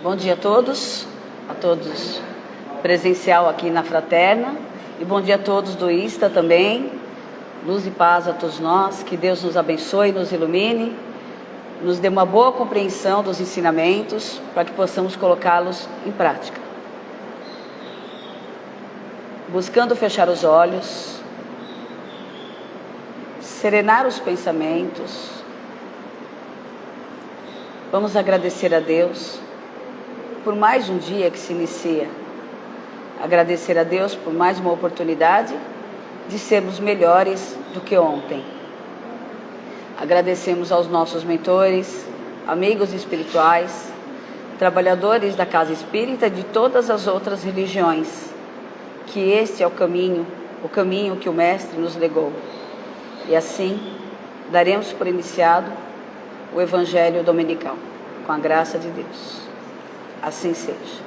Bom dia a todos presencial aqui na Fraterna, e bom dia a todos do ISTA também. Luz e paz a todos nós, que Deus nos abençoe, nos ilumine, nos dê uma boa compreensão dos ensinamentos, para que possamos colocá-los em prática. Buscando fechar os olhos, serenar os pensamentos, vamos agradecer a Deus por mais um dia que se inicia. Agradecer a Deus por mais uma oportunidade de sermos melhores do que ontem. Agradecemos aos nossos mentores, amigos espirituais, trabalhadores da Casa Espírita e de todas as outras religiões, que este é o caminho que o Mestre nos legou. E assim, daremos por iniciado o Evangelho Dominical, com a graça de Deus. Assim seja.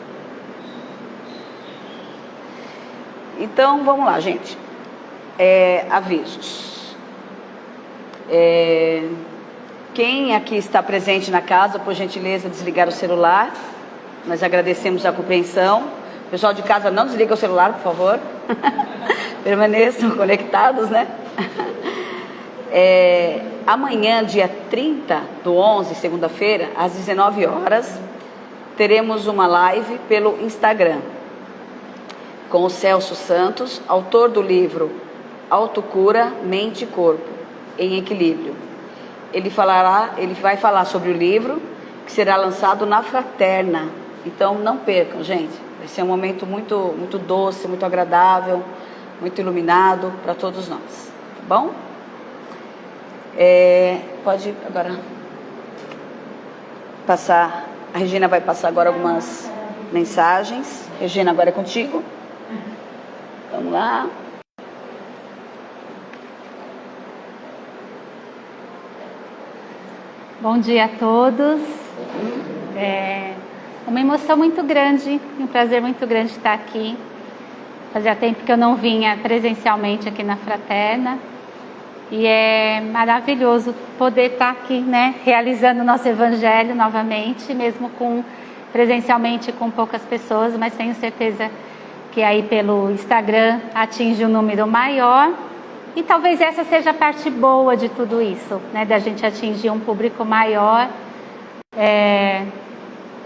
Então, vamos lá, gente. Avisos. Quem aqui está presente na casa, por gentileza, desligar o celular. Nós agradecemos a compreensão. Pessoal de casa, não desliga o celular, por favor. Permaneçam conectados, né? Amanhã, dia 30/11, segunda-feira, às 19 horas, teremos uma live pelo Instagram com o Celso Santos, autor do livro Autocura, Mente e Corpo em Equilíbrio. Ele vai falar sobre o livro que será lançado na Fraterna. Então não percam, gente. Vai ser um momento muito, muito doce, muito agradável, muito iluminado para todos nós. Tá bom? Pode agora passar. A Regina vai passar agora algumas mensagens. Regina, agora é contigo. Vamos lá. Bom dia a todos. Uma emoção muito grande, um prazer muito grande estar aqui. Fazia tempo que eu não vinha presencialmente aqui na Fraterna. E é maravilhoso poder estar aqui, né, realizando o nosso evangelho novamente, mesmo presencialmente com poucas pessoas, mas tenho certeza que aí pelo Instagram atinge um número maior. E talvez essa seja a parte boa de tudo isso, né, da gente atingir um público maior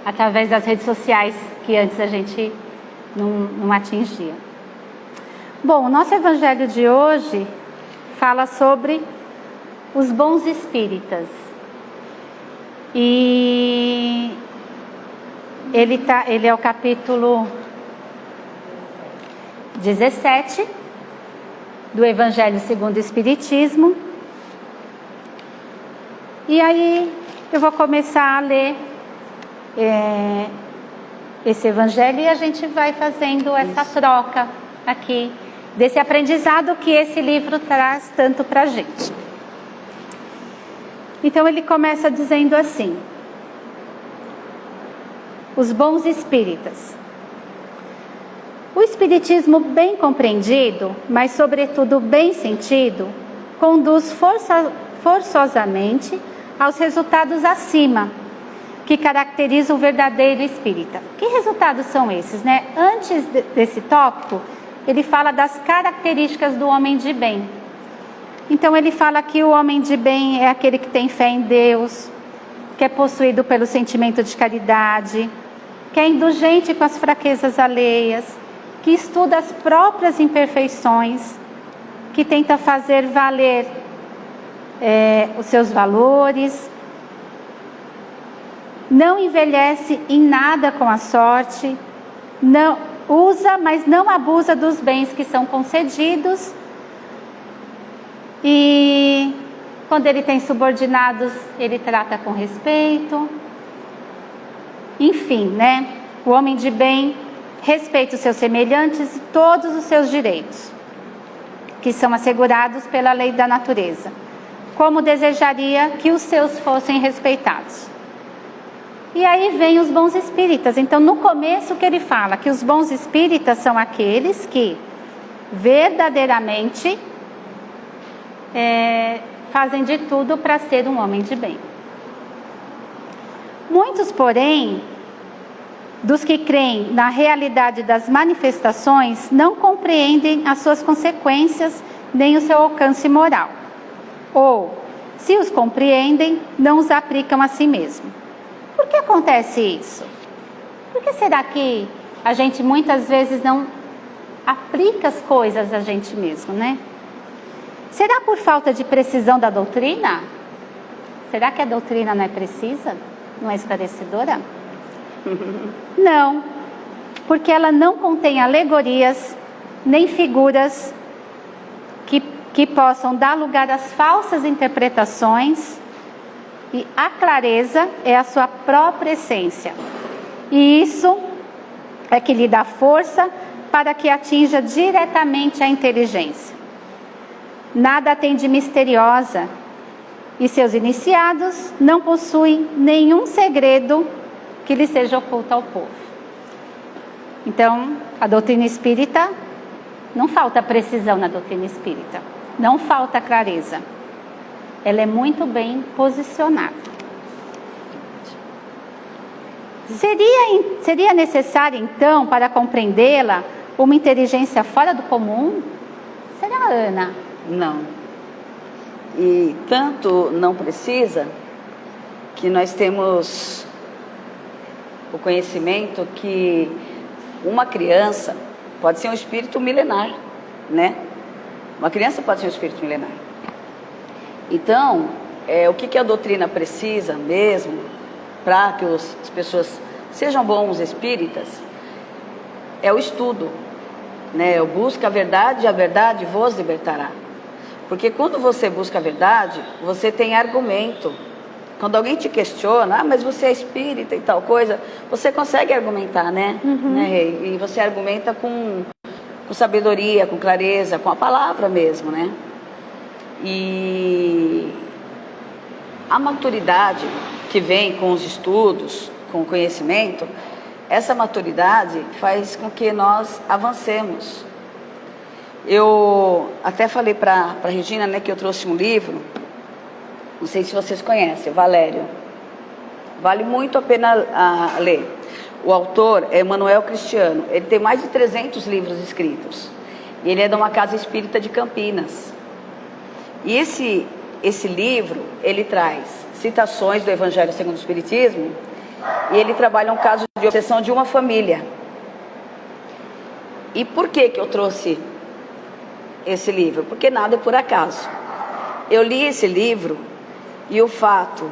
através das redes sociais, que antes a gente não atingia. Bom, o nosso evangelho de hoje fala sobre os bons espíritas. E ele é o capítulo 17 do Evangelho segundo o Espiritismo. E aí eu vou começar a ler esse Evangelho e a gente vai fazendo essa troca aqui, desse aprendizado que esse livro traz tanto para a gente. Então ele começa dizendo assim: os bons espíritas. O espiritismo bem compreendido, mas sobretudo bem sentido, conduz forçosamente aos resultados acima, que caracteriza o verdadeiro espírita. Que resultados são esses, né? Antes desse tópico, ele fala das características do homem de bem. Então ele fala que o homem de bem é aquele que tem fé em Deus, que é possuído pelo sentimento de caridade, que é indulgente com as fraquezas alheias, que estuda as próprias imperfeições, que tenta fazer valer os seus valores, não envelhece em nada com a sorte, não usa, mas não abusa dos bens que são concedidos, e quando ele tem subordinados, ele trata com respeito. Enfim, né? O homem de bem respeita os seus semelhantes e todos os seus direitos, que são assegurados pela lei da natureza, como desejaria que os seus fossem respeitados. E aí vem os bons espíritas. Então, no começo que ele fala que os bons espíritas são aqueles que verdadeiramente fazem de tudo para ser um homem de bem. Muitos, porém, dos que creem na realidade das manifestações não compreendem as suas consequências nem o seu alcance moral. Ou, se os compreendem, não os aplicam a si mesmo. Por que acontece isso? Por que será que a gente muitas vezes não aplica as coisas a gente mesmo, né? Será por falta de precisão da doutrina? Será que a doutrina não é precisa? Não é esclarecedora? Não, porque ela não contém alegorias nem figuras que possam dar lugar às falsas interpretações, e a clareza é a sua própria essência. E isso é que lhe dá força para que atinja diretamente a inteligência. Nada tem de misteriosa, e seus iniciados não possuem nenhum segredo que lhe seja oculto ao povo. Então, a doutrina espírita, não falta precisão na doutrina espírita, não falta clareza. Ela é muito bem posicionada. Seria necessário, então, para compreendê-la, uma inteligência fora do comum? Será, Ana? Não. E tanto não precisa que nós temos o conhecimento que uma criança pode ser um espírito milenar, né? Uma criança pode ser um espírito milenar. Então, o que a doutrina precisa mesmo para que as pessoas sejam bons espíritas é o estudo, né? Busca a verdade vos libertará. Porque quando você busca a verdade, você tem argumento. Quando alguém te questiona, mas você é espírita e tal coisa, você consegue argumentar, né? E você argumenta com sabedoria, com clareza, com a palavra mesmo, né? E a maturidade que vem com os estudos, com o conhecimento, essa maturidade faz com que nós avancemos. Eu até falei para a Regina, né, que eu trouxe um livro, não sei se vocês conhecem, Valério. Vale muito a pena ler. O autor é Emanuel Cristiano. Ele tem mais de 300 livros escritos. E ele é de uma casa espírita de Campinas. E esse livro, ele traz citações do Evangelho segundo o Espiritismo. E ele trabalha um caso de obsessão de uma família. E por que eu trouxe esse livro? Porque nada é por acaso. Eu li esse livro e o fato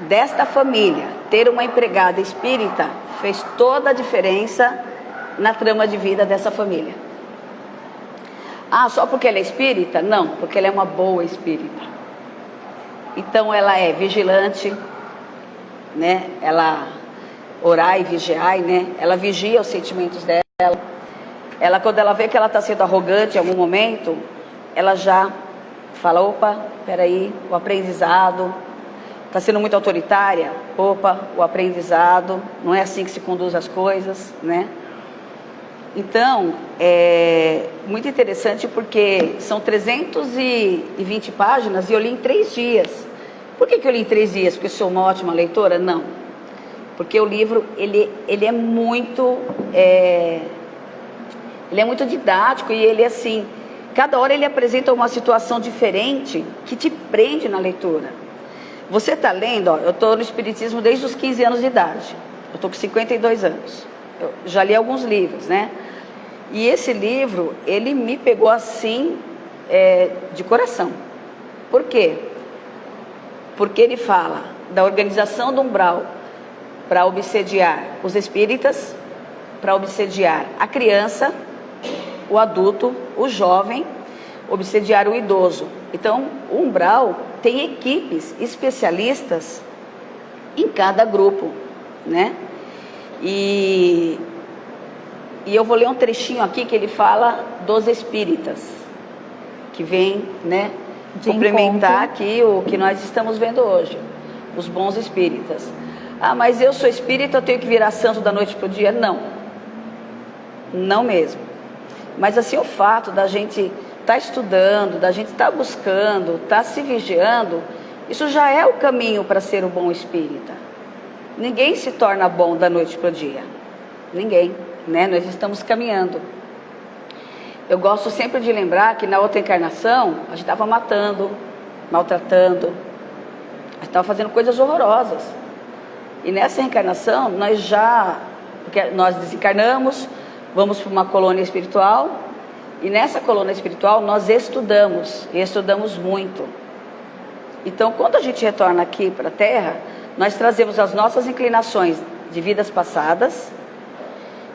desta família ter uma empregada espírita fez toda a diferença na trama de vida dessa família. Ah, só porque ela é espírita? Não, porque ela é uma boa espírita. Então ela é vigilante, né? Ela orai e vigiai, né? Ela vigia os sentimentos dela. Ela, quando ela vê que ela está sendo arrogante em algum momento, ela já fala, opa, peraí, o aprendizado, está sendo muito autoritária, opa, o aprendizado, não é assim que se conduz as coisas, né? Então, é muito interessante porque são 320 páginas e eu li em 3 dias. Por que eu li em 3 dias? Porque sou uma ótima leitora? Não. Porque o livro, ele é muito didático e ele é assim, cada hora ele apresenta uma situação diferente que te prende na leitura. Você está lendo, ó, eu estou no Espiritismo desde os 15 anos de idade, eu estou com 52 anos, eu já li alguns livros, né? E esse livro, ele me pegou assim, de coração. Por quê? Porque ele fala da organização do umbral para obsediar os espíritas, para obsediar a criança, o adulto, o jovem, obsediar o idoso. Então, o umbral tem equipes especialistas em cada grupo, né? E eu vou ler um trechinho aqui que ele fala dos espíritas, que vem, né, complementar aqui o que nós estamos vendo hoje, os bons espíritas. Ah, mas eu sou espírita, eu tenho que virar santo da noite para o dia? Não, não mesmo. Mas assim, o fato da gente estar estudando, da gente estar buscando, estar se vigiando, isso já é o caminho para ser um bom espírita. Ninguém se torna bom da noite para o dia. Ninguém, né? Nós estamos caminhando. Eu gosto sempre de lembrar que na outra encarnação, a gente estava matando, maltratando, a gente estava fazendo coisas horrorosas. E nessa reencarnação, porque nós desencarnamos, vamos para uma colônia espiritual, e nessa colônia espiritual nós estudamos, e estudamos muito. Então, quando a gente retorna aqui para a Terra, nós trazemos as nossas inclinações de vidas passadas,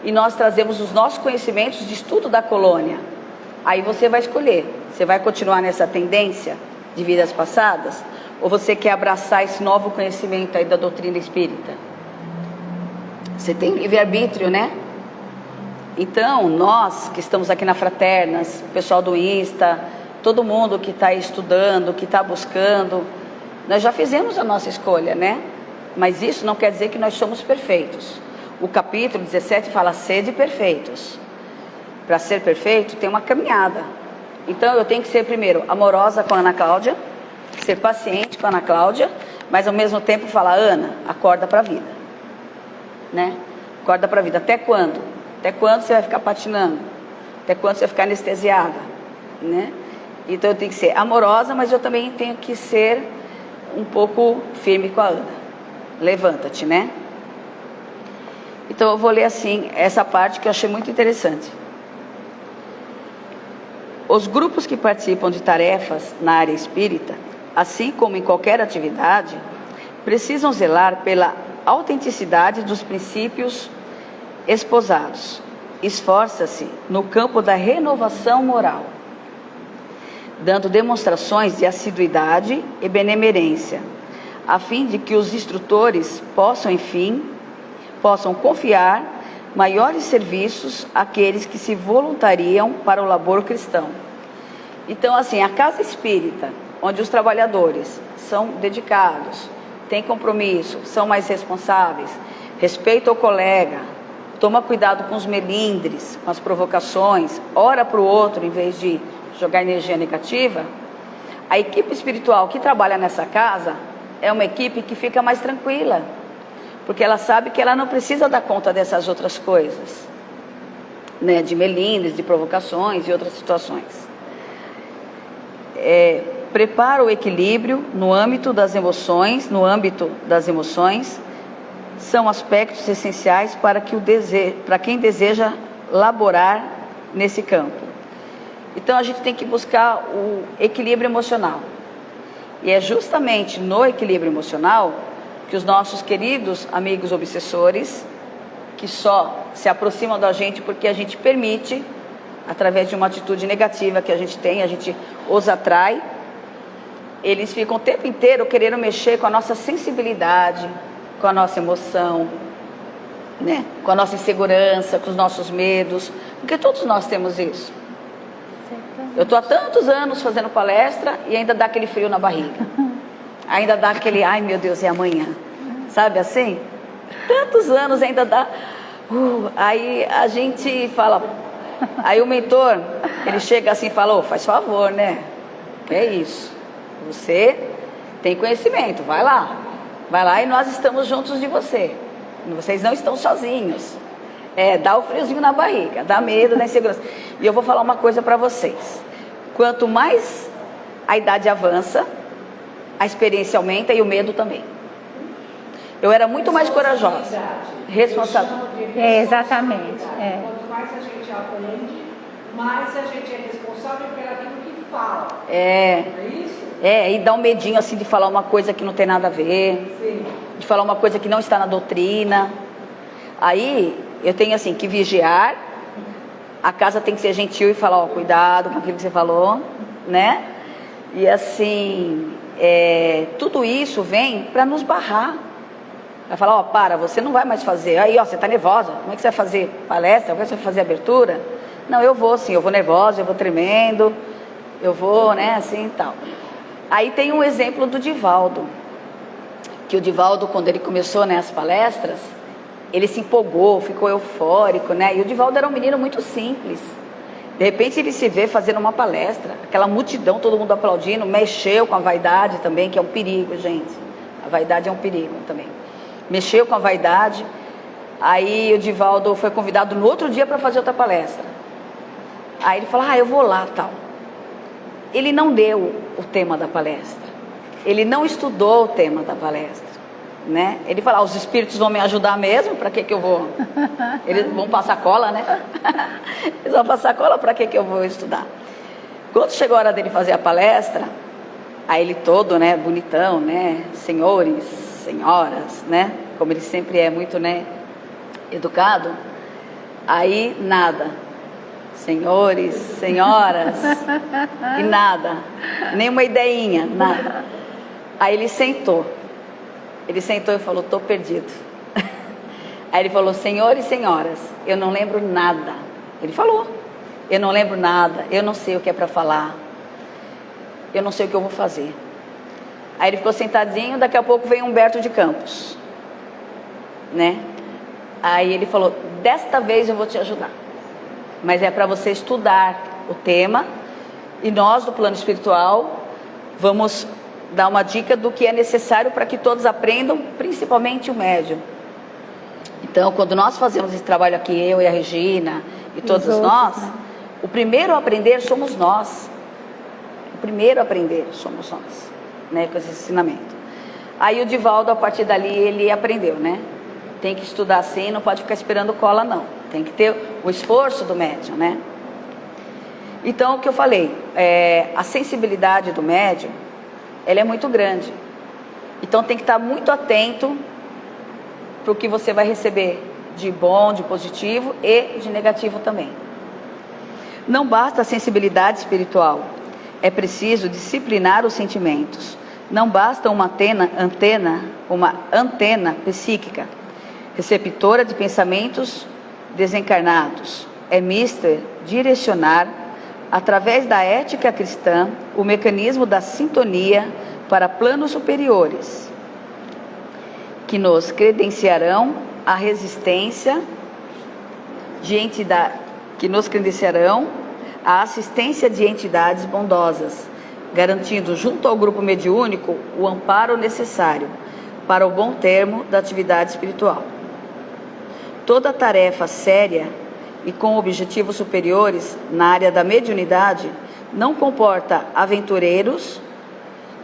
e nós trazemos os nossos conhecimentos de estudo da colônia. Aí você vai escolher, você vai continuar nessa tendência de vidas passadas, ou você quer abraçar esse novo conhecimento aí da doutrina espírita? Você tem livre-arbítrio, né? Então, nós que estamos aqui na Fraternas, o pessoal do Insta, todo mundo que está estudando, que está buscando, nós já fizemos a nossa escolha, né? Mas isso não quer dizer que nós somos perfeitos. O capítulo 17 fala: sede perfeitos. Para ser perfeito tem uma caminhada. Então eu tenho que ser primeiro amorosa com a Ana Cláudia, ser paciente com a Ana Cláudia, mas ao mesmo tempo falar: Ana, acorda para a vida, né? Acorda para a vida. Até quando? Até quando você vai ficar patinando? Até quando você vai ficar anestesiada, né? Então eu tenho que ser amorosa, mas eu também tenho que ser um pouco firme com a Ana. Levanta-te, né? Então eu vou ler assim essa parte que eu achei muito interessante. Os grupos que participam de tarefas na área espírita, assim como em qualquer atividade, precisam zelar pela autenticidade dos princípios esposados. Esforça-se no campo da renovação moral, dando demonstrações de assiduidade e benemerência, a fim de que os instrutores possam confiar maiores serviços àqueles que se voluntariam para o labor cristão. Então, assim, a casa espírita, onde os trabalhadores são dedicados, têm compromisso, são mais responsáveis, respeita o colega, toma cuidado com os melindres, com as provocações, ora para o outro em vez de jogar energia negativa, a equipe espiritual que trabalha nessa casa é uma equipe que fica mais tranquila, porque ela sabe que ela não precisa dar conta dessas outras coisas, né, de melindres, de provocações e outras situações. Prepara o equilíbrio no âmbito das emoções, são aspectos essenciais para quem deseja laborar nesse campo. Então a gente tem que buscar o equilíbrio emocional, e é justamente no equilíbrio emocional que os nossos queridos amigos obsessores, que só se aproximam da gente porque a gente permite, através de uma atitude negativa que a gente os atrai, eles ficam o tempo inteiro querendo mexer com a nossa sensibilidade, com a nossa emoção, né? Com a nossa insegurança, com os nossos medos, porque todos nós temos isso. Eu estou há tantos anos fazendo palestra e ainda dá aquele frio na barriga. Ainda dá aquele, ai meu Deus, é amanhã. Sabe assim? Tantos anos ainda dá. Aí a gente fala. Aí o mentor, ele chega assim e fala: faz favor, né? É isso. Você tem conhecimento, vai lá e nós estamos juntos de você. Vocês não estão sozinhos. Dá o friozinho na barriga, dá medo, dá insegurança. E eu vou falar uma coisa para vocês. Quanto mais a idade avança, a experiência aumenta e o medo também. Eu era muito mais corajosa. Responsável. Exatamente. Quanto mais a gente aprende, mais a gente é responsável por aquilo que fala. Não é isso? E dá um medinho assim de falar uma coisa que não tem nada a ver. Sim. De falar uma coisa que não está na doutrina. Aí eu tenho assim que vigiar. A casa tem que ser gentil e falar: cuidado com aquilo que você falou, né? E assim, tudo isso vem para nos barrar. Vai falar: para, você não vai mais fazer. Aí, você está nervosa. Como é que você vai fazer palestra? Como é que você vai fazer abertura? Não, eu vou sim, eu vou nervosa, eu vou tremendo, eu vou, né, assim e tal. Aí tem um exemplo do Divaldo, que o Divaldo, quando ele começou as palestras, ele se empolgou, ficou eufórico, né? E o Divaldo era um menino muito simples. De repente ele se vê fazendo uma palestra, aquela multidão, todo mundo aplaudindo, mexeu com a vaidade também, que é um perigo, gente. A vaidade é um perigo também. mexeu com a vaidade. Aí o Divaldo foi convidado no outro dia para fazer outra palestra. Aí ele falou, eu vou lá, tal. Ele não deu o tema da palestra. Ele não estudou o tema da palestra, né? Ele falou, os espíritos vão me ajudar mesmo, para que eu vou? Eles vão passar cola, né? Eles vão passar cola, para que eu vou estudar? Quando chegou a hora dele fazer a palestra, aí ele todo, né, bonitão, né? Senhores, senhoras, né? Como ele sempre é muito, né, educado. Aí nada. Senhores, senhoras, e nada, nenhuma ideinha, nada. Aí ele sentou e falou, estou perdido. Aí ele falou, senhores e senhoras, eu não lembro nada. Ele falou, eu não lembro nada, eu não sei o que é para falar, eu não sei o que eu vou fazer. Aí ele ficou sentadinho, daqui a pouco veio Humberto de Campos, né? Aí ele falou, desta vez eu vou te ajudar. Mas é para você estudar o tema, e nós do plano espiritual vamos dar uma dica do que é necessário para que todos aprendam, principalmente o médium. Então, quando nós fazemos esse trabalho aqui, eu e a Regina e todos nós, o primeiro a aprender somos nós. O primeiro a aprender somos nós, né, com esse ensinamento. Aí o Divaldo, a partir dali, ele aprendeu, né? Tem que estudar assim, não pode ficar esperando cola, não. Tem que ter o esforço do médium, né? Então, o que eu falei, a sensibilidade do médium, ela é muito grande. Então, tem que estar muito atento para o que você vai receber de bom, de positivo e de negativo também. Não basta a sensibilidade espiritual, é preciso disciplinar os sentimentos. Não basta uma antena psíquica, receptora de pensamentos desencarnados. É mister direcionar, através da ética cristã, o mecanismo da sintonia para planos superiores, que nos credenciarão a resistência de entidade, que nos credenciarão a assistência de entidades bondosas, garantindo junto ao grupo mediúnico o amparo necessário para o bom termo da atividade espiritual. Toda tarefa séria e com objetivos superiores na área da mediunidade não comporta aventureiros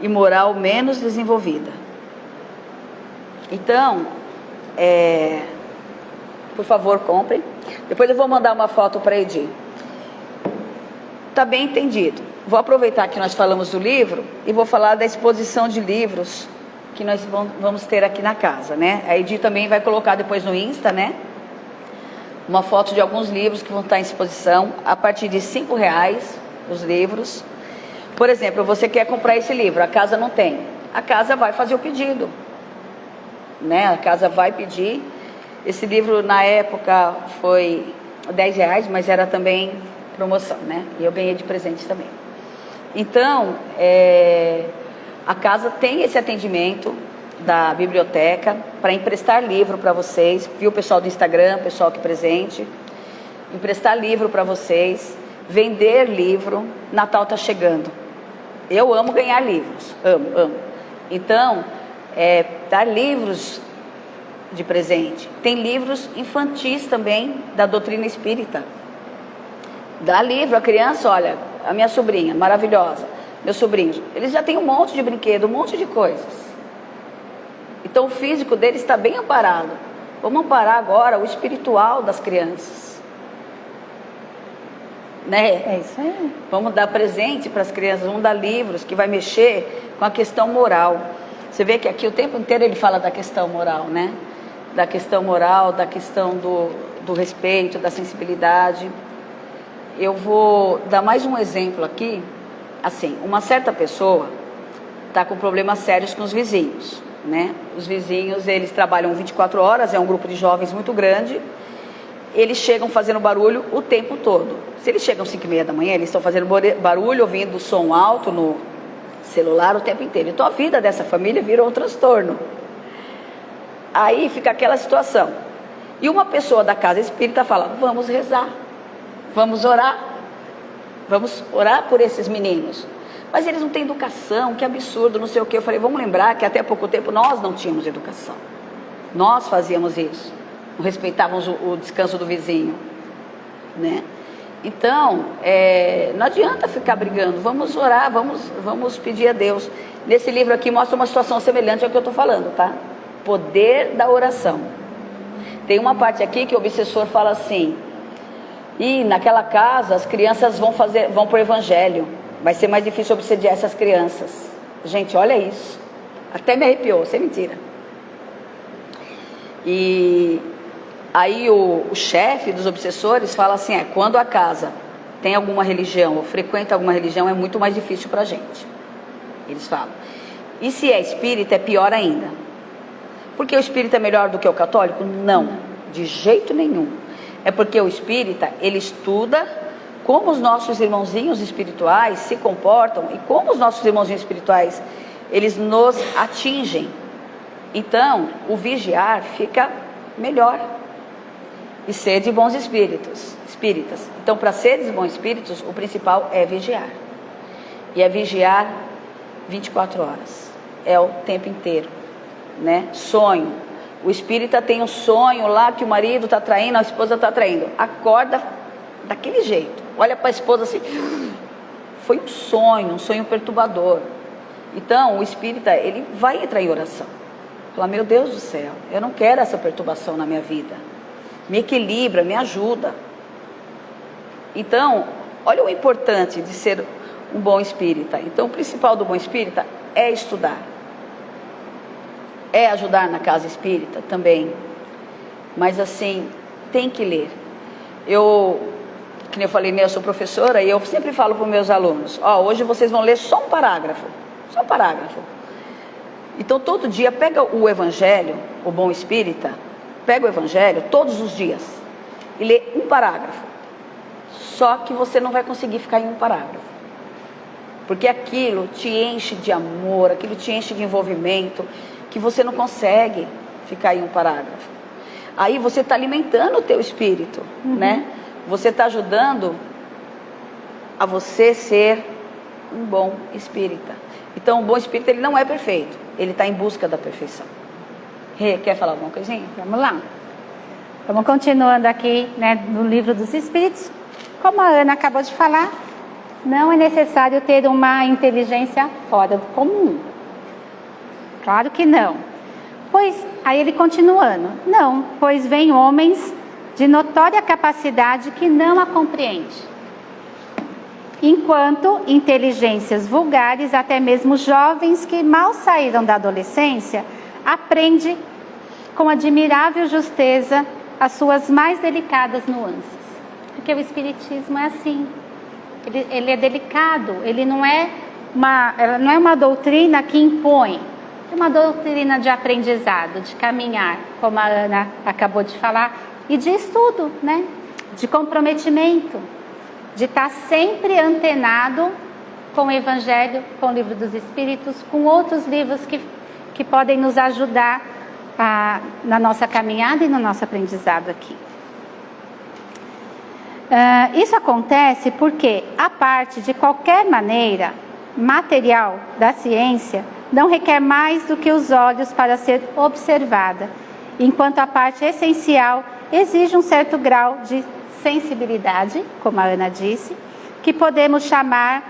e moral menos desenvolvida. Então, por favor, comprem. Depois eu vou mandar uma foto para a Edi. Está bem entendido. Vou aproveitar que nós falamos do livro e vou falar da exposição de livros que nós vamos ter aqui na casa, né? A Edi também vai colocar depois no Insta, né? Uma foto de alguns livros que vão estar em exposição a partir de R$5 os livros. Por exemplo, você quer comprar esse livro, a casa não tem. A casa vai fazer o pedido, né? A casa vai pedir. Esse livro na época foi R$10, mas era também promoção, né? E eu ganhei de presente também. Então, a casa tem esse atendimento da biblioteca para emprestar livro para vocês, viu, pessoal do Instagram, pessoal aqui presente, emprestar livro para vocês, vender livro. Natal está chegando, eu amo ganhar livros, amo. Então, dar livros de presente. Tem livros infantis também da doutrina espírita. Dá livro à criança, olha, a minha sobrinha maravilhosa, meus sobrinhos, eles já têm um monte de brinquedo, um monte de coisas. Então o físico deles está bem amparado. Vamos amparar agora o espiritual das crianças, né? É isso aí. Vamos dar presente para as crianças, vamos dar livros que vai mexer com a questão moral. Você vê que aqui o tempo inteiro ele fala da questão moral, né? Da questão moral, da questão do respeito, da sensibilidade. Eu vou dar mais um exemplo aqui. Assim, uma certa pessoa está com problemas sérios com os vizinhos, né? Os vizinhos, eles trabalham 24 horas, é um grupo de jovens muito grande. Eles chegam fazendo barulho o tempo todo. Se eles chegam às 5h30 da manhã, eles estão fazendo barulho, ouvindo som alto no celular o tempo inteiro. Então a vida dessa família virou um transtorno. Aí fica aquela situação. E uma pessoa da casa espírita fala, vamos rezar, vamos orar por esses meninos. Mas eles não têm educação, que absurdo, não sei o que. Eu falei, vamos lembrar que até pouco tempo nós não tínhamos educação. Nós fazíamos isso. Não respeitávamos o descanso do vizinho, né? Então, não adianta ficar brigando. Vamos orar, vamos pedir a Deus. Nesse livro aqui mostra uma situação semelhante ao que eu estou falando, tá? Poder da oração. Tem uma parte aqui que o obsessor fala assim: e naquela casa as crianças vão pro evangelho. Vai ser mais difícil obsediar essas crianças. Gente, olha isso. Até me arrepiou, sem mentira. E aí o chefe dos obsessores fala assim: quando a casa tem alguma religião ou frequenta alguma religião, é muito mais difícil para a gente. Eles falam. E se é espírita, é pior ainda. Porque o espírita é melhor do que o católico? Não, de jeito nenhum. É porque o espírita, ele estuda como os nossos irmãozinhos espirituais se comportam e como os nossos irmãozinhos espirituais, eles nos atingem. Então, o vigiar fica melhor. E ser de bons espíritas. Então, para ser de bons espíritos, o principal é vigiar. E é vigiar 24 horas. É o tempo inteiro, né? Sonho. O espírita tem um sonho lá que o marido está traindo, a esposa está traindo. Acorda daquele jeito. Olha para a esposa assim. Foi um sonho perturbador. Então, o espírita, ele vai entrar em oração. Fala: meu Deus do céu, eu não quero essa perturbação na minha vida. Me equilibra, me ajuda. Então, olha o importante de ser um bom espírita. Então, o principal do bom espírita é estudar. É ajudar na casa espírita também. Mas assim, tem que ler. Como eu falei, eu sou professora e eu sempre falo para os meus alunos: hoje vocês vão ler só um parágrafo. Só um parágrafo. Então, todo dia, pega o evangelho, o bom espírita, pega o evangelho todos os dias e lê um parágrafo. Só que você não vai conseguir ficar em um parágrafo. Porque aquilo te enche de amor, aquilo te enche de envolvimento, que você não consegue ficar em um parágrafo. Aí você está alimentando o teu espírito, né? Você está ajudando a você ser um bom espírita. Então, o bom espírita, ele não é perfeito. Ele está em busca da perfeição. Rê, quer falar alguma coisinha? Vamos lá. Vamos continuando aqui, né, no livro dos Espíritos. Como a Ana acabou de falar, não é necessário ter uma inteligência fora do comum. Claro que não. Pois, aí ele continuando. Não, pois vem homens de notória capacidade que não a compreende. Enquanto inteligências vulgares, até mesmo jovens que mal saíram da adolescência, aprendem com admirável justeza as suas mais delicadas nuances. Porque o espiritismo é assim, ele é delicado, ela não é uma doutrina que impõe, é uma doutrina de aprendizado, de caminhar, como a Ana acabou de falar, e de estudo, né? De comprometimento, de estar sempre antenado com o Evangelho, com o Livro dos Espíritos, com outros livros que podem nos ajudar na nossa caminhada e no nosso aprendizado aqui. Isso acontece porque a parte, de qualquer maneira, material da ciência não requer mais do que os olhos para ser observada, enquanto a parte essencial exige um certo grau de sensibilidade, como a Ana disse, que podemos chamar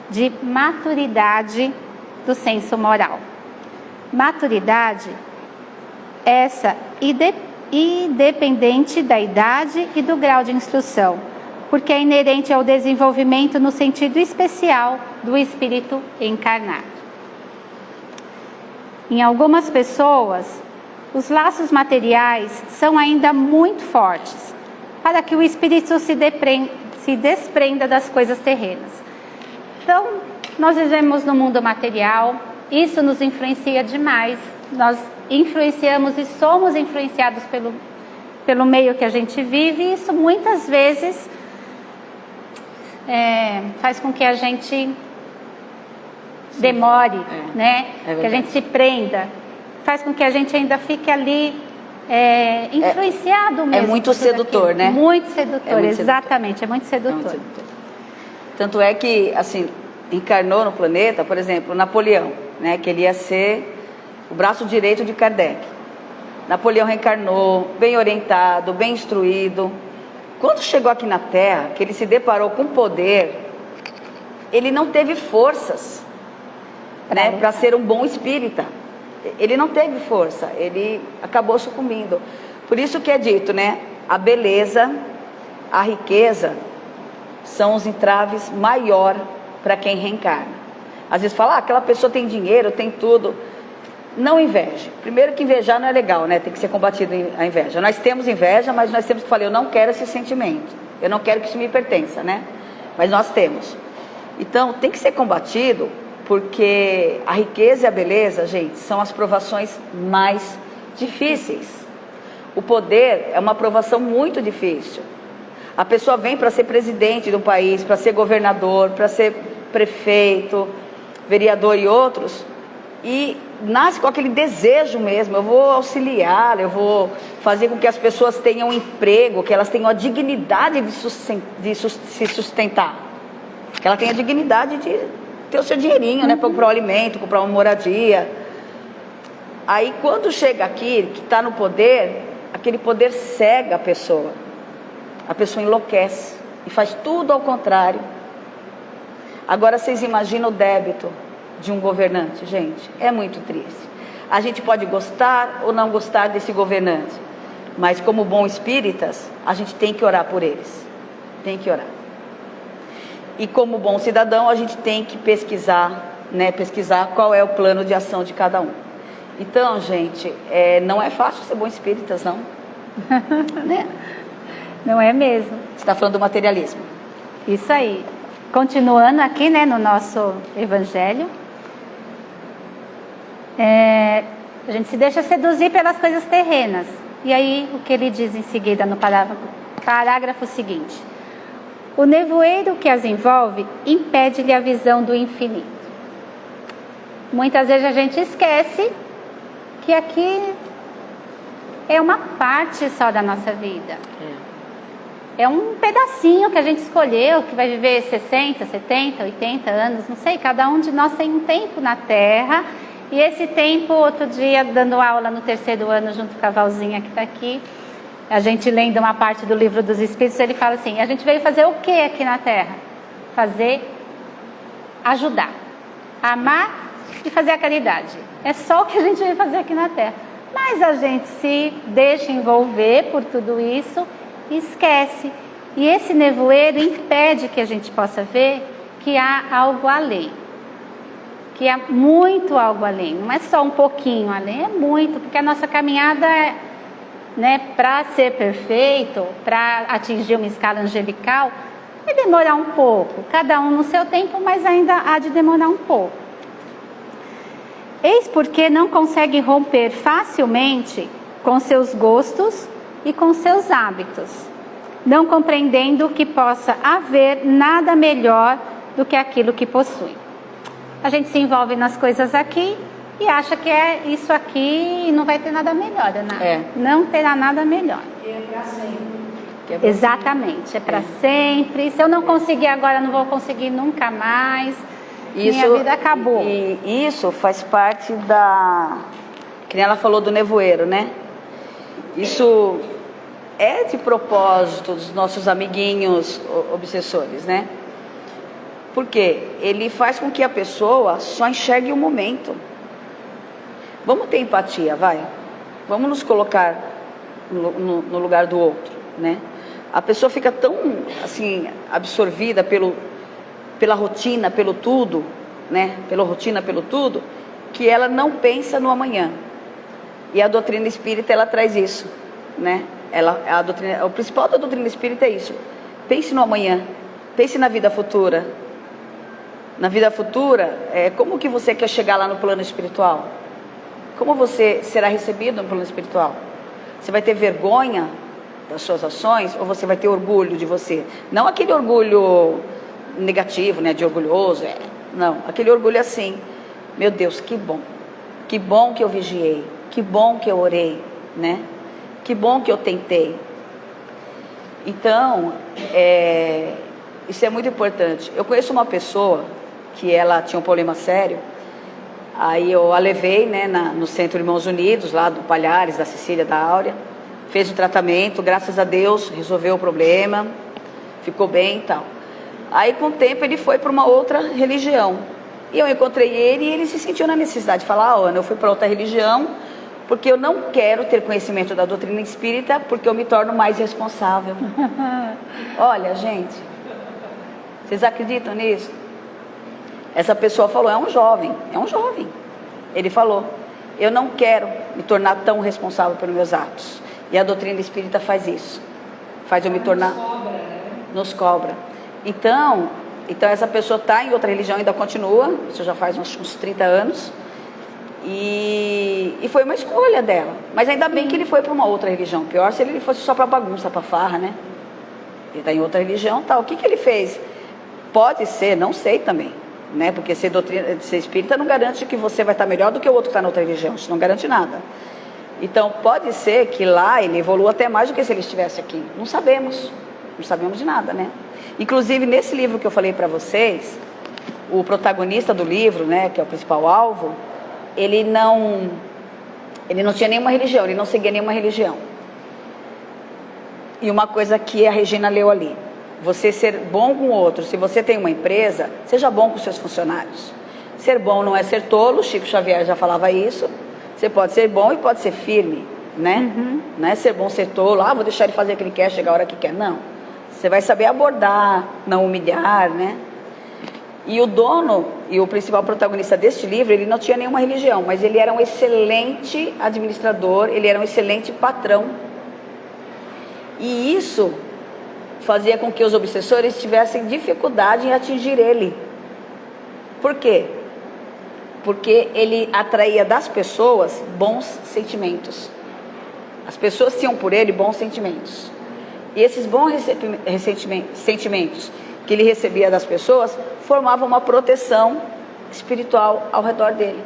de maturidade do senso moral. Maturidade essa independente da idade e do grau de instrução, porque é inerente ao desenvolvimento no sentido especial do espírito encarnado. Em algumas pessoas, os laços materiais são ainda muito fortes, para que o espírito se desprenda das coisas terrenas. Então, nós vivemos no mundo material, isso nos influencia demais, nós influenciamos e somos influenciados pelo meio que a gente vive, e isso muitas vezes faz com que a gente demore, né? Que a gente se prenda, faz com que a gente ainda fique ali influenciado mesmo. É muito sedutor, né? Muito sedutor, exatamente, é muito sedutor. Tanto é que, assim, encarnou no planeta, por exemplo, Napoleão, né? Que ele ia ser o braço direito de Kardec, Napoleão reencarnou, bem orientado, bem instruído. Quando chegou aqui na Terra, que ele se deparou com poder, ele não teve forças, né, para ser um bom espírita. Ele não teve força, ele acabou sucumbindo. Por isso que é dito, né, a beleza, a riqueza são os entraves maior para quem reencarna. Às vezes fala, aquela pessoa tem dinheiro, tem tudo. Não inveje. Primeiro que invejar não é legal, né? Tem que ser combatido a inveja. Nós temos inveja, mas nós temos que falar, eu não quero esse sentimento. Eu não quero que isso me pertença, né? Mas nós temos. Então, tem que ser combatido, porque a riqueza e a beleza, gente, são as provações mais difíceis. O poder é uma provação muito difícil. A pessoa vem para ser presidente do país, para ser governador, para ser prefeito, vereador e outros, e nasce com aquele desejo mesmo, eu vou auxiliar, eu vou fazer com que as pessoas tenham um emprego, que elas tenham a dignidade de se sustentar, que ela tenha a dignidade de ter o seu dinheirinho, né, para comprar um alimento, comprar uma moradia. Aí quando chega aqui, que está no poder, aquele poder cega a pessoa enlouquece e faz tudo ao contrário. Agora vocês imaginam o débito de um governante, gente, é muito triste. A gente pode gostar ou não gostar desse governante, mas como bons espíritas, a gente tem que orar por eles, tem que orar. E como bom cidadão, a gente tem que pesquisar, né, pesquisar qual é o plano de ação de cada um. Então, gente, não é fácil ser bom espíritas, não. Né? Não é mesmo. Você está falando do materialismo. Isso aí. Continuando aqui, né, no nosso evangelho. A gente se deixa seduzir pelas coisas terrenas. E aí, o que ele diz em seguida no parágrafo seguinte. O nevoeiro que as envolve impede-lhe a visão do infinito. Muitas vezes a gente esquece que aqui é uma parte só da nossa vida. É um pedacinho que a gente escolheu, que vai viver 60, 70, 80 anos, não sei, cada um de nós tem um tempo na Terra, e esse tempo, outro dia, dando aula no 3º ano, junto com a Valzinha que está aqui, a gente lendo uma parte do Livro dos Espíritos, ele fala assim, a gente veio fazer o que aqui na Terra? Ajudar, amar e fazer a caridade. É só o que a gente veio fazer aqui na Terra. Mas a gente se deixa envolver por tudo isso, esquece. E esse nevoeiro impede que a gente possa ver que há algo além. Que há muito algo além. Não é só um pouquinho além, é muito. Porque a nossa caminhada, né, para ser perfeito, para atingir uma escala angelical, vai demorar um pouco. Cada um no seu tempo, mas ainda há de demorar um pouco. Eis porque não consegue romper facilmente com seus gostos e com seus hábitos, não compreendendo que possa haver nada melhor do que aquilo que possui. A gente se envolve nas coisas aqui e acha que é isso aqui e não vai ter nada melhor, né? Não terá nada melhor. E é para sempre. Exatamente, é para sempre. Se eu não conseguir agora, não vou conseguir nunca mais. Minha vida acabou. E isso faz parte que nem ela falou do nevoeiro, né? Isso é de propósito dos nossos amiguinhos obsessores, né? Porque ele faz com que a pessoa só enxergue o momento. Vamos ter empatia, vai? Vamos nos colocar no lugar do outro, né? A pessoa fica tão, assim, absorvida pela rotina, pelo tudo, né? Pela rotina, pelo tudo, que ela não pensa no amanhã. E a doutrina espírita, ela traz isso, né? O principal da doutrina espírita é isso. Pense no amanhã, pense na vida futura. Na vida futura, como que você quer chegar lá no plano espiritual? Como você será recebido no plano espiritual? Você vai ter vergonha das suas ações ou você vai ter orgulho de você? Não aquele orgulho negativo, né, de orgulhoso, não, aquele orgulho assim, meu Deus, que bom que eu vigiei, que bom que eu orei, né, que bom que eu tentei. Então, isso é muito importante. Eu conheço uma pessoa que ela tinha um problema sério, Aí eu a levei, né, no Centro Irmãos Unidos, lá do Palhares, da Cecília, da Áurea. Fez o tratamento, graças a Deus, resolveu o problema, ficou bem e tal. Aí com o tempo ele foi para uma outra religião. E eu encontrei ele e ele se sentiu na necessidade de falar: Ana, eu fui para outra religião porque eu não quero ter conhecimento da doutrina espírita, porque eu me torno mais responsável. Olha, gente, vocês acreditam nisso? Essa pessoa falou, é um jovem. Ele falou: eu não quero me tornar tão responsável pelos meus atos. E a doutrina espírita faz isso. Faz eu me tornar... Nos cobra. Então essa pessoa está em outra religião, ainda continua. Isso já faz uns 30 anos. E foi uma escolha dela. Mas ainda bem que ele foi para uma outra religião. Pior se ele fosse só para bagunça, para farra, né? Ele está em outra religião, tal. O que ele fez? Pode ser, não sei também, né? Porque ser espírita não garante que você vai estar melhor do que o outro que está na outra religião. Isso não garante nada. Então pode ser que lá ele evolua até mais do que se ele estivesse aqui. Não sabemos de nada, né? Inclusive nesse livro que eu falei para vocês, o protagonista do livro, né, que é o principal alvo, ele não tinha nenhuma religião, ele não seguia nenhuma religião. E uma coisa que a Regina leu ali: você ser bom com o outro. Se você tem uma empresa, seja bom com seus funcionários. Ser bom não é ser tolo, Chico Xavier já falava isso. Você pode ser bom e pode ser firme, né? Não é ser bom, ser tolo, vou deixar ele fazer o que ele quer, chegar a hora que quer. Não. Você vai saber abordar, não humilhar, né? E o dono e o principal protagonista deste livro, ele não tinha nenhuma religião, mas ele era um excelente administrador, ele era um excelente patrão. E isso fazia com que os obsessores tivessem dificuldade em atingir ele. Por quê? Porque ele atraía das pessoas bons sentimentos. As pessoas tinham por ele bons sentimentos. E esses bons sentimentos que ele recebia das pessoas formavam uma proteção espiritual ao redor dele,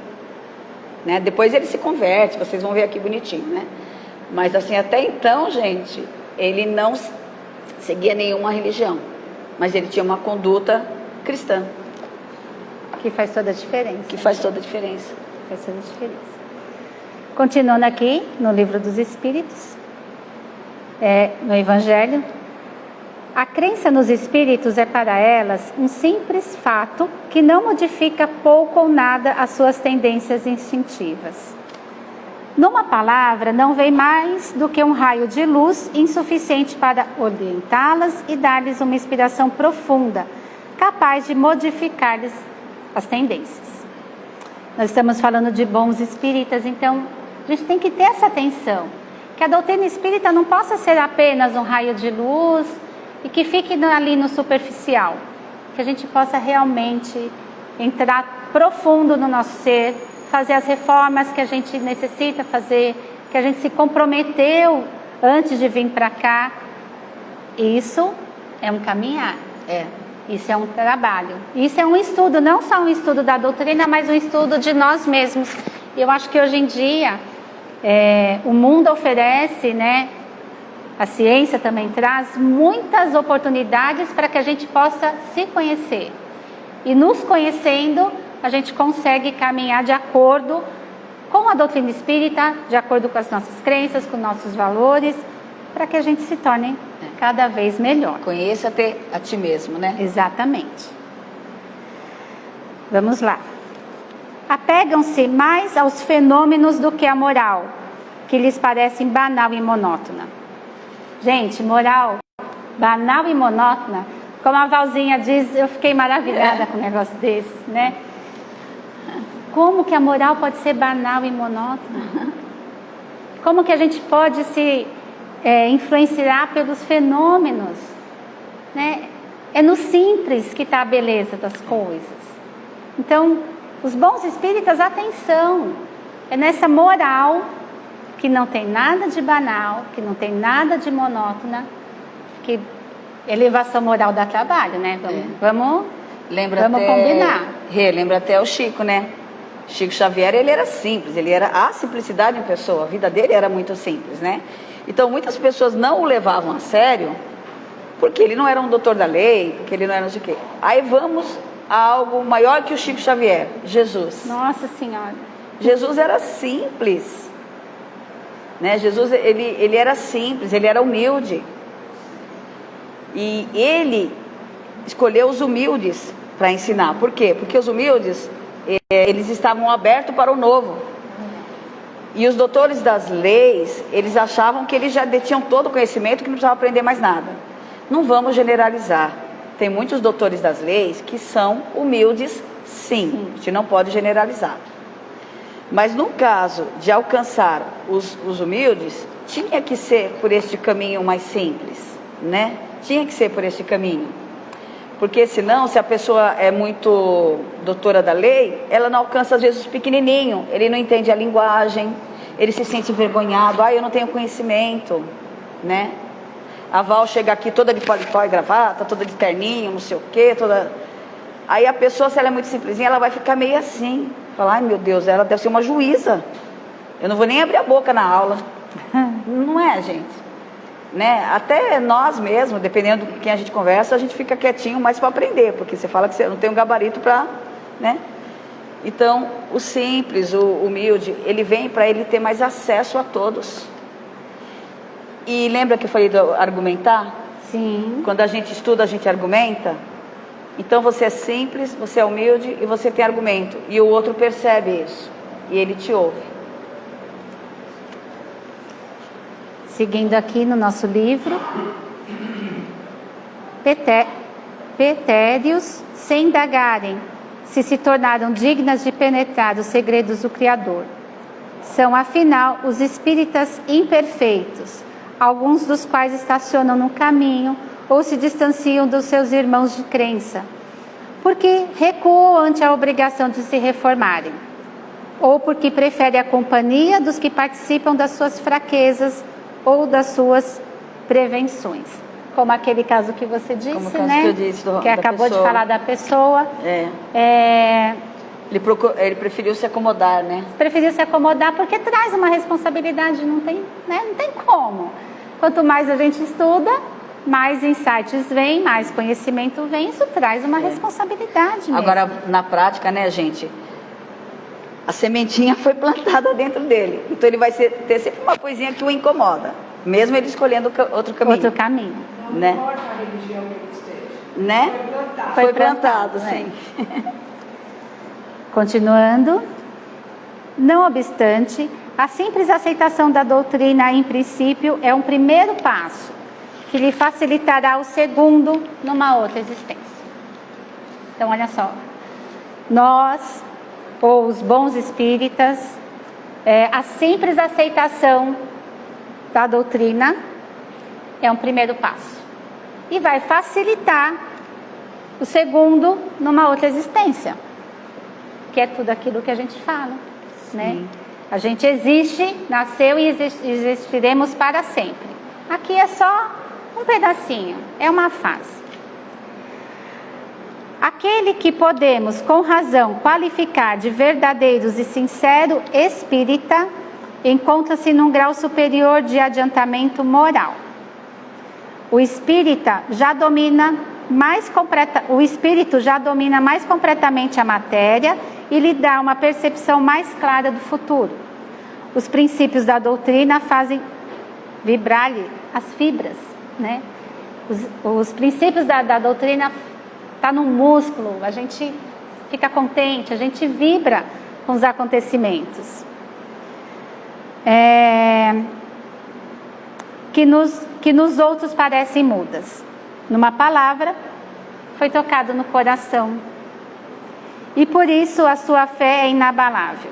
né? Depois ele se converte, vocês vão ver aqui bonitinho, né? Mas assim, até então, gente, ele não seguia nenhuma religião, mas ele tinha uma conduta cristã. Que faz toda a diferença. Faz toda a diferença. Continuando aqui no Livro dos Espíritos, no Evangelho, a crença nos espíritos é para elas um simples fato que não modifica pouco ou nada as suas tendências instintivas. Numa palavra, não vem mais do que um raio de luz insuficiente para orientá-las e dar-lhes uma inspiração profunda, capaz de modificar-lhes as tendências. Nós estamos falando de bons espíritas, então a gente tem que ter essa atenção, que a doutrina espírita não possa ser apenas um raio de luz e que fique ali no superficial, que a gente possa realmente entrar profundo no nosso ser, fazer as reformas que a gente necessita fazer, que a gente se comprometeu antes de vir para cá. Isso é um caminhar. Isso é um trabalho. Isso é um estudo, não só um estudo da doutrina, mas um estudo de nós mesmos. E eu acho que hoje em dia o mundo oferece, né? A ciência também traz muitas oportunidades para que a gente possa se conhecer. E nos conhecendo, a gente consegue caminhar de acordo com a doutrina espírita, de acordo com as nossas crenças, com nossos valores, para que a gente se torne cada vez melhor. Conheça-te a ti mesmo, né? Exatamente. Vamos lá. Apegam-se mais aos fenômenos do que à moral, que lhes parecem banal e monótona. Gente, moral banal e monótona, como a Valzinha diz, eu fiquei maravilhada com um negócio desse, né? Como que a moral pode ser banal e monótona? Como que a gente pode se influenciar pelos fenômenos, né? É no simples que está a beleza das coisas. Então, os bons espíritas, atenção, é nessa moral que não tem nada de banal, que não tem nada de monótona, que elevação moral dá trabalho, né? Vamos combinar. Lembra até o Chico, né? Chico Xavier, ele era simples, ele era a simplicidade em pessoa, a vida dele era muito simples, né? Então muitas pessoas não o levavam a sério, porque ele não era um doutor da lei, porque ele não era não sei o quê. Aí vamos algo maior que o Chico Xavier, Jesus. Nossa Senhora. Jesus era simples, né? Jesus, ele era simples, ele era humilde. E ele escolheu os humildes para ensinar. Por quê? Porque os humildes, eles estavam abertos para o novo. E os doutores das leis, eles achavam que eles já detinham todo o conhecimento, que não precisavam aprender mais nada. Não vamos generalizar. Tem muitos doutores das leis que são humildes, sim. A gente não pode generalizar. Mas no caso de alcançar os humildes, tinha que ser por este caminho mais simples, né? Tinha que ser por este caminho. Porque senão, se a pessoa é muito doutora da lei, ela não alcança às vezes os pequenininhos. Ele não entende a linguagem, ele se sente envergonhado. Eu não tenho conhecimento, né? A Val chega aqui toda de paletó e gravata, toda de terninho, não sei o quê, toda... Aí a pessoa, se ela é muito simplesinha, ela vai ficar meio assim. Falar, ai meu Deus, ela deve ser uma juíza. Eu não vou nem abrir a boca na aula. Não é, gente? Né? Até nós mesmos, dependendo de quem a gente conversa, a gente fica quietinho mais para aprender, porque você fala que você não tem um gabarito para, né? Então, o simples, o humilde, ele vem para ele ter mais acesso a todos. E lembra que eu falei do argumentar? Sim. Quando a gente estuda, a gente argumenta. Então você é simples, você é humilde e você tem argumento. E o outro percebe isso. E ele te ouve. Seguindo aqui no nosso livro. Pretérios, sem indagarem, se tornaram dignas de penetrar os segredos do Criador. São, afinal, os espíritas imperfeitos, alguns dos quais estacionam no caminho ou se distanciam dos seus irmãos de crença, porque recuam ante a obrigação de se reformarem, ou porque preferem a companhia dos que participam das suas fraquezas ou das suas prevenções. Como aquele caso que você disse, como o caso né? Que eu disse que acabou de falar da pessoa. Ele preferiu se acomodar, né? Preferiu se acomodar porque traz uma responsabilidade, não tem, né? Não tem como. Quanto mais a gente estuda, mais insights vem, mais conhecimento vem, isso traz uma responsabilidade mesmo. Agora, na prática, né, gente? A sementinha foi plantada dentro dele. Então ele vai ter sempre uma coisinha que o incomoda, mesmo ele escolhendo outro caminho. Outro caminho. Não né? importa a religião que ele esteja. Né? Foi plantado. Foi plantado, sim. Continuando. Não obstante, a simples aceitação da doutrina, em princípio, é um primeiro passo que lhe facilitará o segundo numa outra existência. Então, olha só. Nós, ou os bons espíritas, a simples aceitação da doutrina é um primeiro passo. E vai facilitar o segundo numa outra existência. Que é tudo aquilo que a gente fala, né? A gente existe, nasceu e existiremos para sempre. Aqui é só um pedacinho, é uma fase. Aquele que podemos, com razão, qualificar de verdadeiros e sincero espírita, encontra-se num grau superior de adiantamento moral. O espírito já domina mais completamente a matéria e lhe dá uma percepção mais clara do futuro. Os princípios da doutrina fazem vibrar-lhe as fibras, né? Os princípios da doutrina estão no músculo, a gente fica contente, a gente vibra com os acontecimentos. Que nos outros parecem mudas. Numa palavra, foi tocado no coração. E por isso a sua fé é inabalável.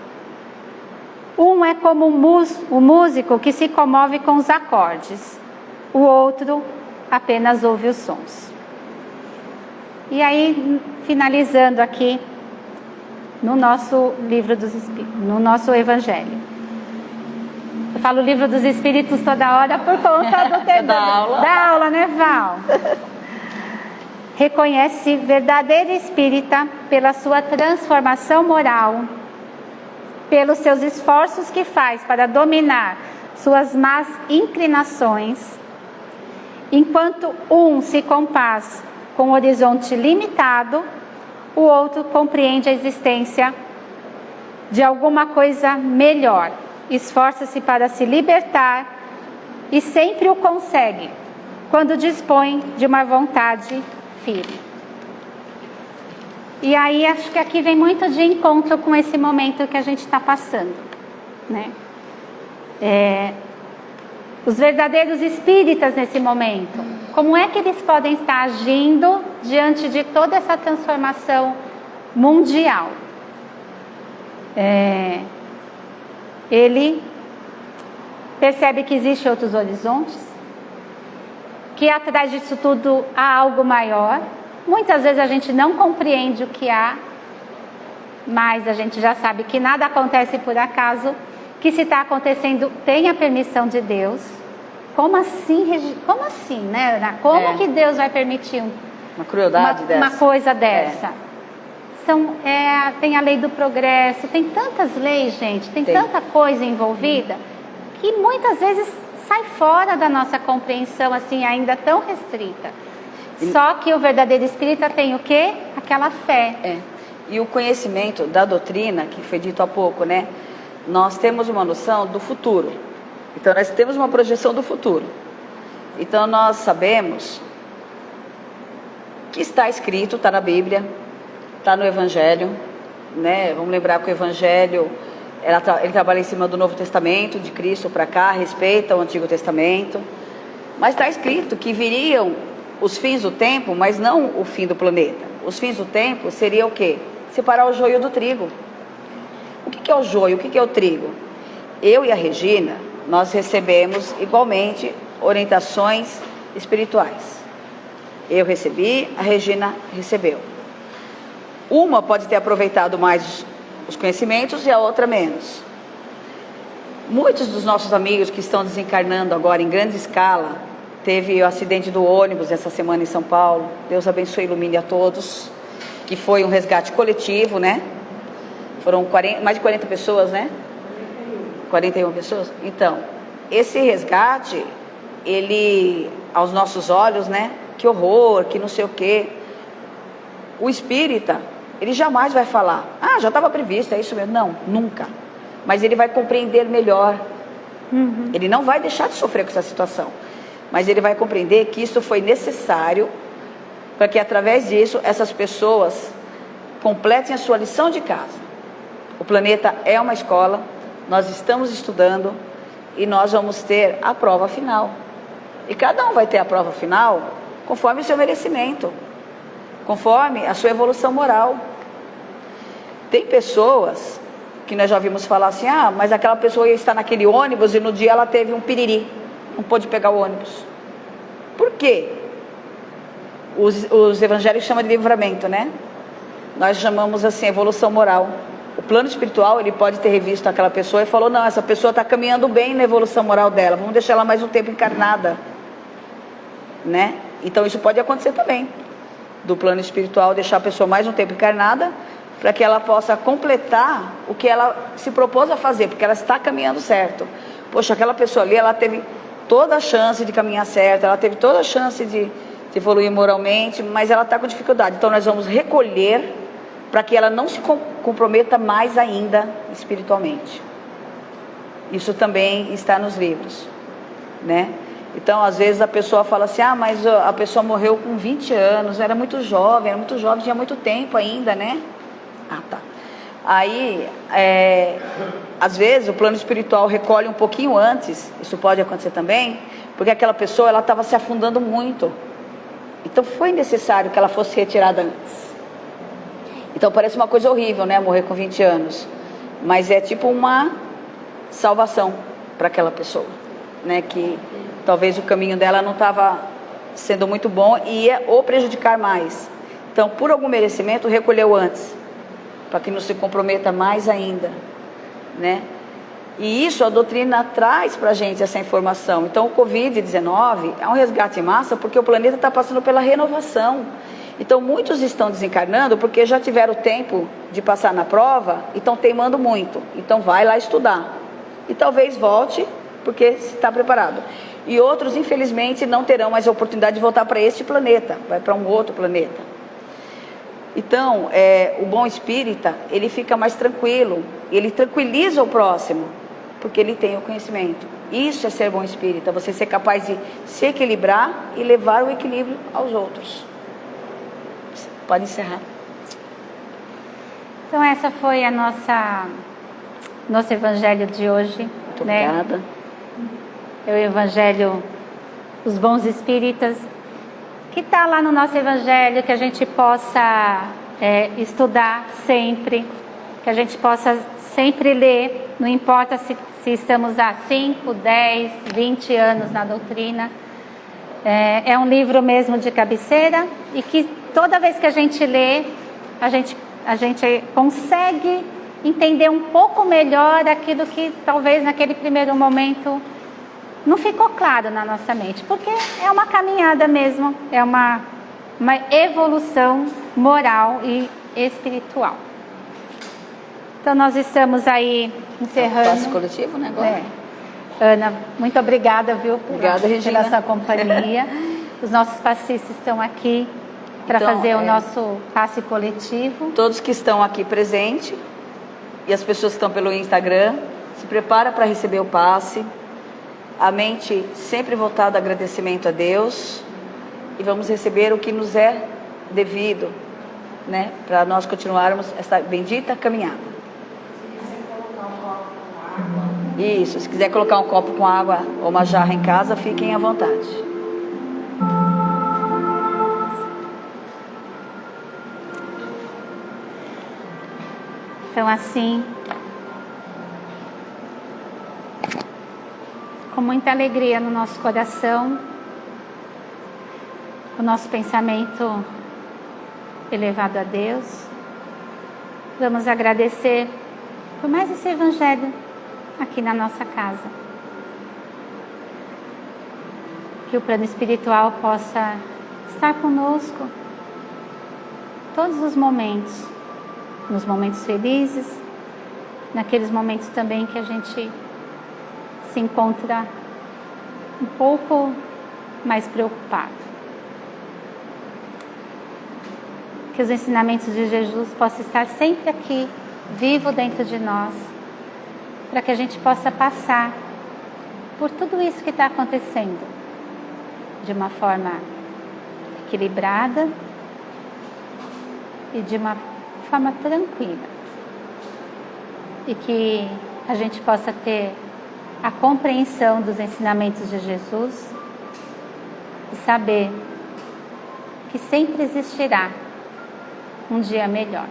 Um é como o músico que se comove com os acordes. O outro apenas ouve os sons. E aí, finalizando aqui, no nosso livro dos Espíritos, no nosso Evangelho. Eu falo livro dos Espíritos toda hora por conta da aula, né, Val? Reconhece verdadeiro espírita pela sua transformação moral, pelos seus esforços que faz para dominar suas más inclinações, enquanto um se compaz com um horizonte limitado, o outro compreende a existência de alguma coisa melhor, esforça-se para se libertar e sempre o consegue, quando dispõe de uma vontade firme. E aí acho que aqui vem muito de encontro com esse momento que a gente está passando, né? Os verdadeiros espíritas nesse momento, como é que eles podem estar agindo diante de toda essa transformação mundial? Ele percebe que existem outros horizontes, que atrás disso tudo há algo maior. Muitas vezes a gente não compreende o que há, mas a gente já sabe que nada acontece por acaso, que se está acontecendo tem a permissão de Deus. Como assim? Como assim, né, Ana? Como que Deus vai permitir uma crueldade dessa? Uma coisa dessa? Tem a lei do progresso, tem tantas leis, gente, tem tanta coisa envolvida, que muitas vezes sai fora da nossa compreensão, assim, ainda tão restrita. Só que o verdadeiro espírita tem o quê? Aquela fé. E o conhecimento da doutrina, que foi dito há pouco, né? Nós temos uma noção do futuro. Então, nós temos uma projeção do futuro. Então, nós sabemos que está escrito, está na Bíblia, está no Evangelho, né? Vamos lembrar que o Evangelho, ele trabalha em cima do Novo Testamento, de Cristo para cá, respeita o Antigo Testamento. Mas está escrito que viriam os fins do tempo, mas não o fim do planeta. Os fins do tempo seria o quê? Separar o joio do trigo. O que é o joio? O que é o trigo? Eu e a Regina, nós recebemos igualmente orientações espirituais. Eu recebi, a Regina recebeu. Uma pode ter aproveitado mais os conhecimentos e a outra menos. Muitos dos nossos amigos que estão desencarnando agora em grande escala, teve o acidente do ônibus essa semana em São Paulo, Deus abençoe e ilumine a todos, que foi um resgate coletivo, né? Foram mais de 40 pessoas, né? 41 pessoas. Então, esse resgate, ele, aos nossos olhos, né? Que horror, que não sei o quê. O espírita, ele jamais vai falar, já estava previsto, é isso mesmo. Não, nunca. Mas ele vai compreender melhor. Ele não vai deixar de sofrer com essa situação. Mas ele vai compreender que isso foi necessário para que, através disso, essas pessoas completem a sua lição de casa. O planeta é uma escola, nós estamos estudando e nós vamos ter a prova final. E cada um vai ter a prova final conforme o seu merecimento, conforme a sua evolução moral. Tem pessoas que nós já ouvimos falar assim, mas aquela pessoa ia estar naquele ônibus e no dia ela teve um piriri, não pôde pegar o ônibus. Por quê? Os evangélicos chamam de livramento, né? Nós chamamos assim, evolução moral. O plano espiritual, ele pode ter revisto aquela pessoa e falou, não, essa pessoa está caminhando bem na evolução moral dela, vamos deixar ela mais um tempo encarnada, né? Então isso pode acontecer também, do plano espiritual deixar a pessoa mais um tempo encarnada, para que ela possa completar o que ela se propôs a fazer, porque ela está caminhando certo. Poxa, aquela pessoa ali, ela teve toda a chance de caminhar certo, ela teve toda a chance de evoluir moralmente, mas ela está com dificuldade. Então nós vamos recolher para que ela não se comprometa mais ainda espiritualmente. Isso também está nos livros, né? Então às vezes a pessoa fala assim, mas a pessoa morreu com 20 anos, era muito jovem, tinha muito tempo ainda, né? Tá. Aí, às vezes o plano espiritual recolhe um pouquinho antes, isso pode acontecer também, porque aquela pessoa, ela estava se afundando muito. Então foi necessário que ela fosse retirada antes. Então parece uma coisa horrível, né? Morrer com 20 anos. Mas é tipo uma salvação para aquela pessoa, né? Que talvez o caminho dela não estava sendo muito bom e ia ou prejudicar mais. Então, por algum merecimento, recolheu antes, para que não se comprometa mais ainda, né? E isso a doutrina traz para a gente essa informação. Então o Covid-19 é um resgate em massa porque o planeta está passando pela renovação. Então muitos estão desencarnando porque já tiveram tempo de passar na prova e estão teimando muito. Então vai lá estudar e talvez volte porque se está preparado. E outros infelizmente não terão mais a oportunidade de voltar para este planeta, vai para um outro planeta. Então, o bom espírita, ele fica mais tranquilo, ele tranquiliza o próximo, porque ele tem o conhecimento. Isso é ser bom espírita, você ser capaz de se equilibrar e levar o equilíbrio aos outros. Pode encerrar. Então essa foi a nosso evangelho de hoje. Muito obrigada. É o evangelho dos bons espíritas, que está lá no nosso evangelho, que a gente possa estudar sempre, que a gente possa sempre ler, não importa se estamos há 5, 10, 20 anos na doutrina. É um livro mesmo de cabeceira, e que toda vez que a gente lê, a gente consegue entender um pouco melhor aquilo que talvez naquele primeiro momento não ficou claro na nossa mente, porque é uma caminhada mesmo, é uma evolução moral e espiritual. Então nós estamos aí encerrando. Passe coletivo, né? Agora. Ana, muito obrigada, viu, Obrigada, Regina, pela sua companhia. Os nossos passistas estão aqui para fazer o nosso passe coletivo. Todos que estão aqui presentes e as pessoas que estão pelo Instagram, se prepara para receber o passe. A mente sempre voltada ao agradecimento a Deus, e vamos receber o que nos é devido, né, para nós continuarmos essa bendita caminhada. Isso, se quiser colocar um copo com água ou uma jarra em casa, fiquem à vontade. Então assim, com muita alegria no nosso coração, o nosso pensamento elevado a Deus, vamos agradecer por mais esse evangelho aqui na nossa casa. Que o plano espiritual possa estar conosco todos os momentos, nos momentos felizes, naqueles momentos também que a gente se encontra um pouco mais preocupado. Que os ensinamentos de Jesus possam estar sempre aqui, vivo dentro de nós, para que a gente possa passar por tudo isso que está acontecendo de uma forma equilibrada e de uma forma tranquila, e que a gente possa ter a compreensão dos ensinamentos de Jesus e saber que sempre existirá um dia melhor.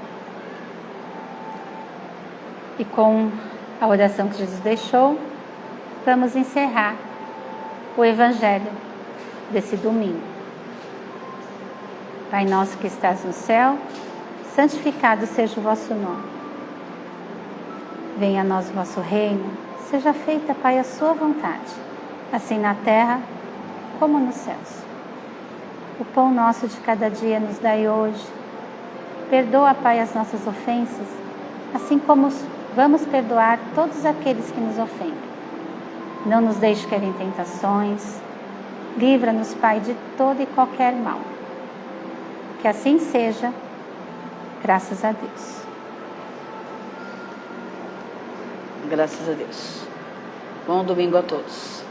E com a oração que Jesus deixou, vamos encerrar o evangelho desse domingo. Pai nosso que estás no céu, santificado seja o vosso nome. Venha a nós o vosso reino, seja feita, Pai, a sua vontade, assim na terra como nos céus. O pão nosso de cada dia nos dai hoje. Perdoa, Pai, as nossas ofensas, assim como vamos perdoar todos aqueles que nos ofendem. Não nos deixe cair em tentações. Livra-nos, Pai, de todo e qualquer mal. Que assim seja, graças a Deus. Graças a Deus. Bom domingo a todos.